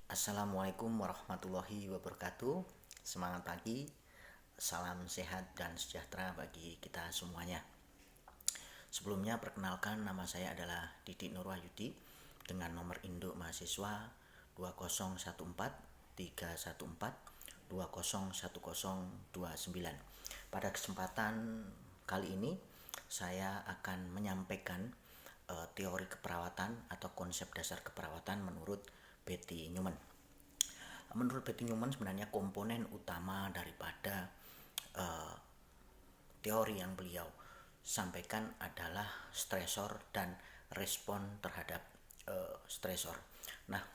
Assalamualaikum warahmatullahi wabarakatuh. Semangat pagi, salam sehat dan sejahtera bagi kita semuanya. Sebelumnya perkenalkan, nama saya adalah Didi Nurwahyudi dengan nomor induk mahasiswa 2014314201029. Pada kesempatan kali ini saya akan menyampaikan teori keperawatan atau konsep dasar keperawatan menurut Betty Newman. Menurut Betty Newman, sebenarnya komponen utama daripada teori yang beliau sampaikan adalah stresor dan respon terhadap stresor. Nah,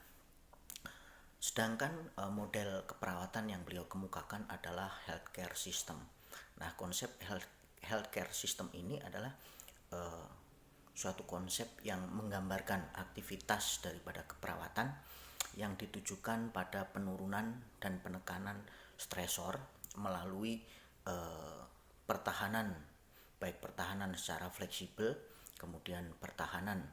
sedangkan model keperawatan yang beliau kemukakan adalah healthcare system. Nah, konsep healthcare system ini adalah suatu konsep yang menggambarkan aktivitas daripada keperawatan yang ditujukan pada penurunan dan penekanan stresor melalui pertahanan, baik pertahanan secara fleksibel, kemudian pertahanan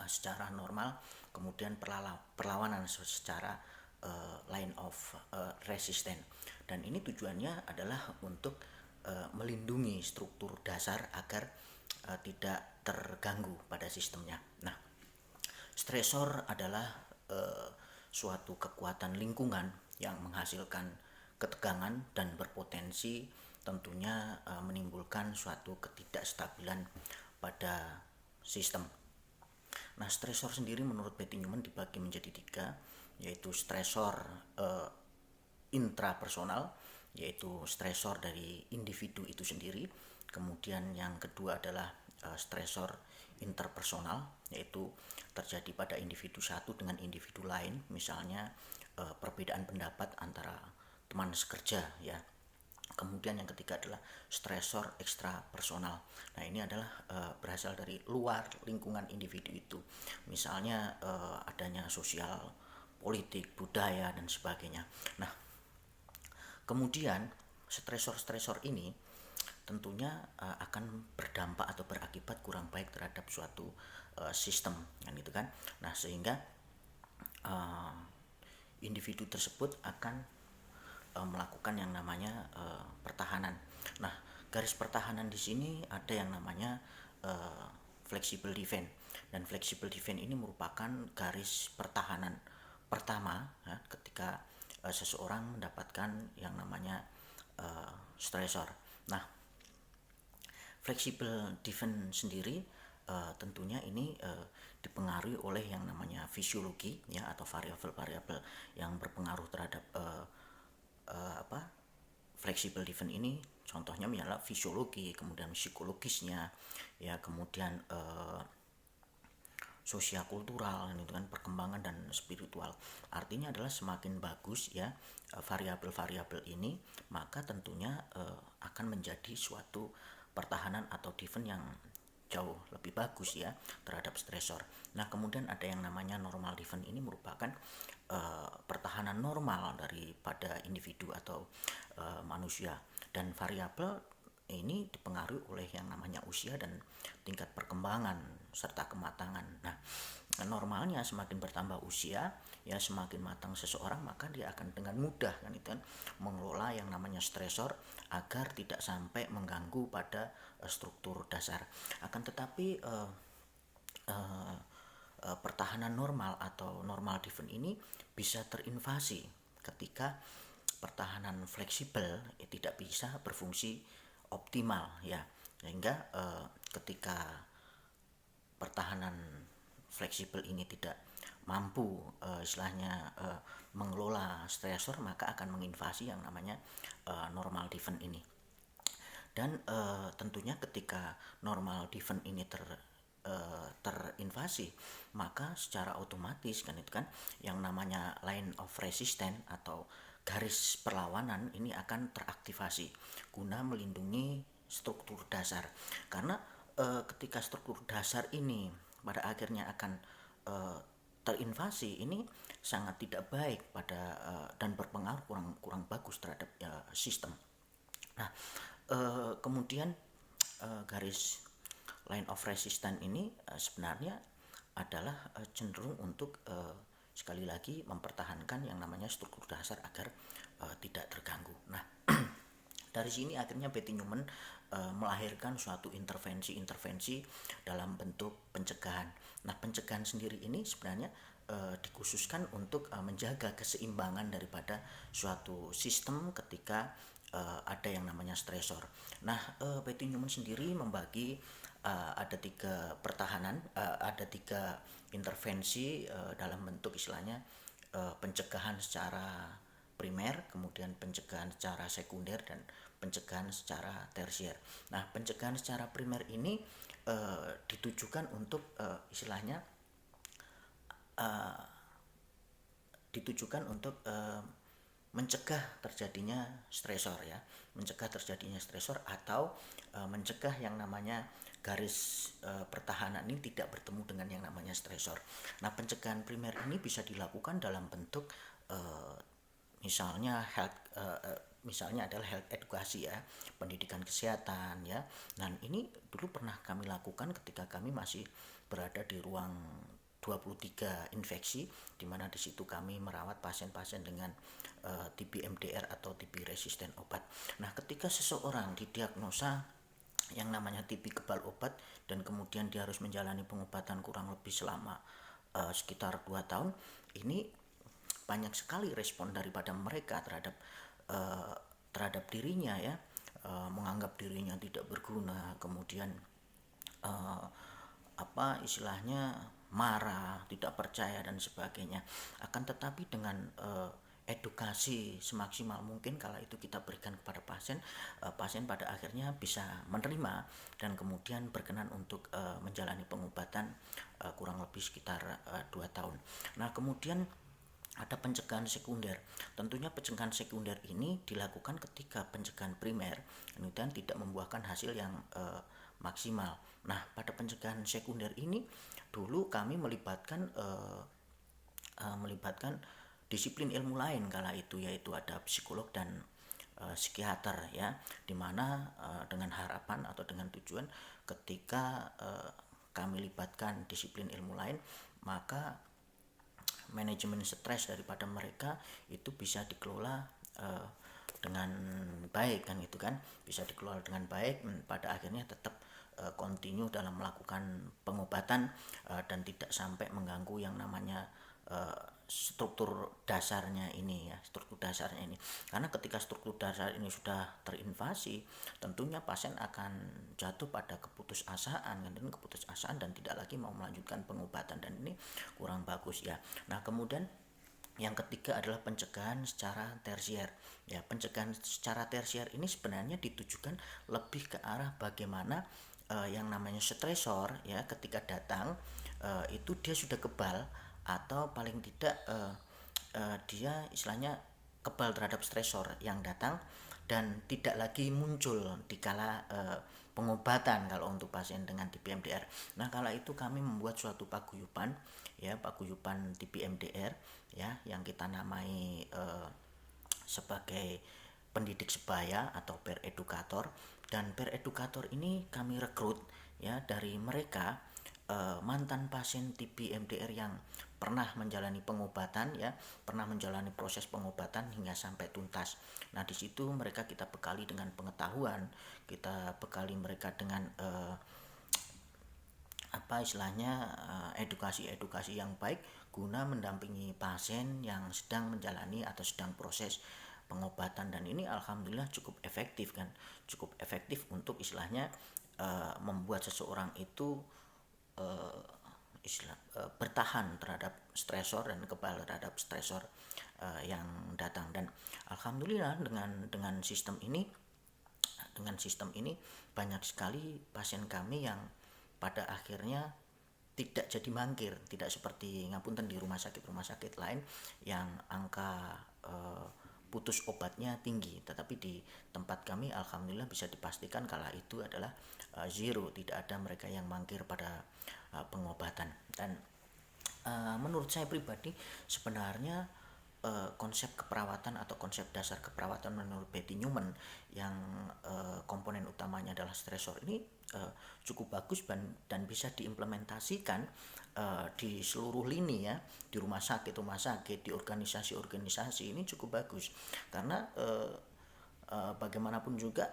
secara normal, kemudian perlawanan secara line of resistance. Dan ini tujuannya adalah untuk melindungi struktur dasar agar tidak terganggu pada sistemnya. Nah, stresor adalah suatu kekuatan lingkungan yang menghasilkan ketegangan dan berpotensi tentunya menimbulkan suatu ketidakstabilan pada sistem. Nah, stresor sendiri menurut Betty Newman dibagi menjadi 3, yaitu stresor intrapersonal, yaitu stresor dari individu itu sendiri. Kemudian yang kedua adalah stresor interpersonal, yaitu terjadi pada individu satu dengan individu lain, misalnya perbedaan pendapat antara teman sekerja ya. Kemudian yang ketiga adalah stresor ekstrapersonal. Nah, ini adalah berasal dari luar lingkungan individu itu. Misalnya adanya sosial, politik, budaya dan sebagainya. Nah, kemudian stresor-stresor ini tentunya akan berdampak atau berakibat kurang baik terhadap suatu sistem kan gitu kan. Nah, sehingga individu tersebut akan melakukan yang namanya pertahanan. Nah, garis pertahanan di sini ada yang namanya flexible defense, dan flexible defense ini merupakan garis pertahanan pertama ya, ketika seseorang mendapatkan yang namanya stresor. Nah, flexible defense sendiri tentunya ini dipengaruhi oleh yang namanya fisiologi ya, atau variabel-variabel yang berpengaruh terhadap flexible defense ini. Contohnya misalnya fisiologi, kemudian psikologisnya ya, kemudian sosial kultural itu kan, perkembangan dan spiritual. Artinya adalah semakin bagus ya variabel-variabel ini, maka tentunya akan menjadi suatu pertahanan atau defense yang jauh lebih bagus ya terhadap stresor. Nah, kemudian ada yang namanya normal defense, ini merupakan pertahanan normal daripada individu atau manusia, dan variabel ini dipengaruhi oleh yang namanya usia dan tingkat perkembangan serta kematangan. Nah, normalnya semakin bertambah usia ya, semakin matang seseorang, maka dia akan dengan mudah kan itu kan mengelola yang namanya stresor agar tidak sampai mengganggu pada struktur dasar. Akan tetapi pertahanan normal atau normal defense ini bisa terinvasi ketika pertahanan fleksibel tidak bisa berfungsi optimal ya, sehingga ketika pertahanan fleksibel ini tidak mampu istilahnya mengelola stresor, maka akan menginvasi yang namanya normal defense ini. Dan tentunya ketika normal defense ini terinvasi, maka secara otomatis kan itu kan yang namanya line of resistance atau garis perlawanan ini akan teraktivasi guna melindungi struktur dasar. Karena ketika struktur dasar ini pada akhirnya akan terinvasi, ini sangat tidak baik pada dan berpengaruh kurang bagus terhadap sistem. Nah, kemudian garis line of resistance ini sebenarnya adalah cenderung untuk sekali lagi mempertahankan yang namanya struktur dasar agar tidak terganggu. Nah, dari sini akhirnya Betty Newman melahirkan suatu intervensi-intervensi dalam bentuk pencegahan. Nah, pencegahan sendiri ini sebenarnya dikhususkan untuk menjaga keseimbangan daripada suatu sistem ketika ada yang namanya stresor. Nah, Betty Newman sendiri membagi ada 3 pertahanan, ada 3 intervensi dalam bentuk istilahnya pencegahan secara primer, kemudian pencegahan secara sekunder, dan pencegahan secara tersier. Nah, pencegahan secara primer ini ditujukan untuk istilahnya ditujukan untuk mencegah terjadinya stresor ya, mencegah terjadinya stresor atau mencegah yang namanya garis pertahanan ini tidak bertemu dengan yang namanya stresor. Nah, pencegahan primer ini bisa dilakukan dalam bentuk misalnya adalah health edukasi ya, pendidikan kesehatan ya. Dan ini dulu pernah kami lakukan ketika kami masih berada di ruang 23 infeksi, di mana di situ kami merawat pasien-pasien dengan TB MDR atau TB resisten obat. Nah, ketika seseorang didiagnosa yang namanya TB kebal obat dan kemudian dia harus menjalani pengobatan kurang lebih selama sekitar 2 tahun, ini banyak sekali respon daripada mereka terhadap terhadap dirinya ya, menganggap dirinya tidak berguna, kemudian istilahnya marah, tidak percaya dan sebagainya. Akan tetapi dengan edukasi semaksimal mungkin kala itu kita berikan kepada pasien, pasien pada akhirnya bisa menerima dan kemudian berkenan untuk menjalani pengobatan kurang lebih sekitar 2 tahun. Nah, kemudian ada pencegahan sekunder. Tentunya pencegahan sekunder ini dilakukan ketika pencegahan primer kemudian tidak membuahkan hasil yang maksimal. Nah, pada pencegahan sekunder ini dulu kami melibatkan disiplin ilmu lain kala itu, yaitu ada psikolog dan psikiater ya, dimana dengan harapan atau dengan tujuan ketika kami libatkan disiplin ilmu lain, maka manajemen stres daripada mereka itu bisa dikelola dengan baik kan, gitu kan, bisa dikelola dengan baik, pada akhirnya tetap continue dalam melakukan pengobatan dan tidak sampai mengganggu yang namanya struktur dasarnya ini ya, struktur dasarnya ini. Karena ketika struktur dasar ini sudah terinvasi, tentunya pasien akan jatuh pada keputusasaan dan tidak lagi mau melanjutkan pengobatan, dan ini kurang bagus ya. Nah, kemudian yang ketiga adalah pencegahan secara tersier. Ya, pencegahan secara tersier ini sebenarnya ditujukan lebih ke arah bagaimana yang namanya stresor ya, ketika datang itu dia sudah kebal atau paling tidak dia istilahnya kebal terhadap stresor yang datang dan tidak lagi muncul di kala pengobatan kalau untuk pasien dengan TB MDR. Nah, kala itu kami membuat suatu paguyuban ya, paguyuban TB MDR ya, yang kita namai sebagai pendidik sebaya atau peer educator. Dan peer educator ini kami rekrut ya dari mereka mantan pasien TB MDR yang pernah menjalani pengobatan ya, pernah menjalani proses pengobatan hingga sampai tuntas. Nah, di situ mereka kita bekali dengan pengetahuan, kita bekali mereka dengan edukasi yang baik guna mendampingi pasien yang sedang menjalani atau sedang proses pengobatan. Dan ini alhamdulillah cukup efektif kan, cukup efektif untuk istilahnya membuat seseorang itu bertahan terhadap stresor dan kebal terhadap stresor yang datang. Dan alhamdulillah dengan sistem ini banyak sekali pasien kami yang pada akhirnya tidak jadi mangkir, tidak seperti ngapunten di rumah sakit lain yang angka putus obatnya tinggi, tetapi di tempat kami alhamdulillah bisa dipastikan kala itu adalah zero, tidak ada mereka yang mangkir pada pengobatan. Dan menurut saya pribadi sebenarnya konsep keperawatan atau konsep dasar keperawatan menurut Betty Newman yang komponen utamanya adalah stresor ini cukup bagus dan bisa diimplementasikan di seluruh lini ya, di rumah sakit, di organisasi ini cukup bagus karena bagaimanapun juga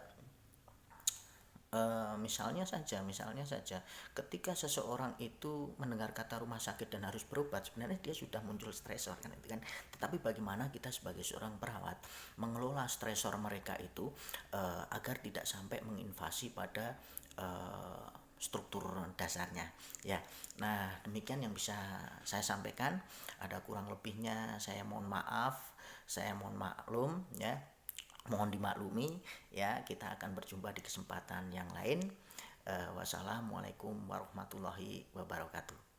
misalnya saja ketika seseorang itu mendengar kata rumah sakit dan harus berobat, sebenarnya dia sudah muncul stresor kan itu kan. Tetapi bagaimana kita sebagai seorang perawat mengelola stresor mereka itu agar tidak sampai menginvasi pada struktur dasarnya ya. Nah, demikian yang bisa saya sampaikan. Ada kurang lebihnya saya mohon maaf, saya mohon maklum ya, mohon dimaklumi ya. Kita akan berjumpa di kesempatan yang lain. Wassalamualaikum warahmatullahi wabarakatuh.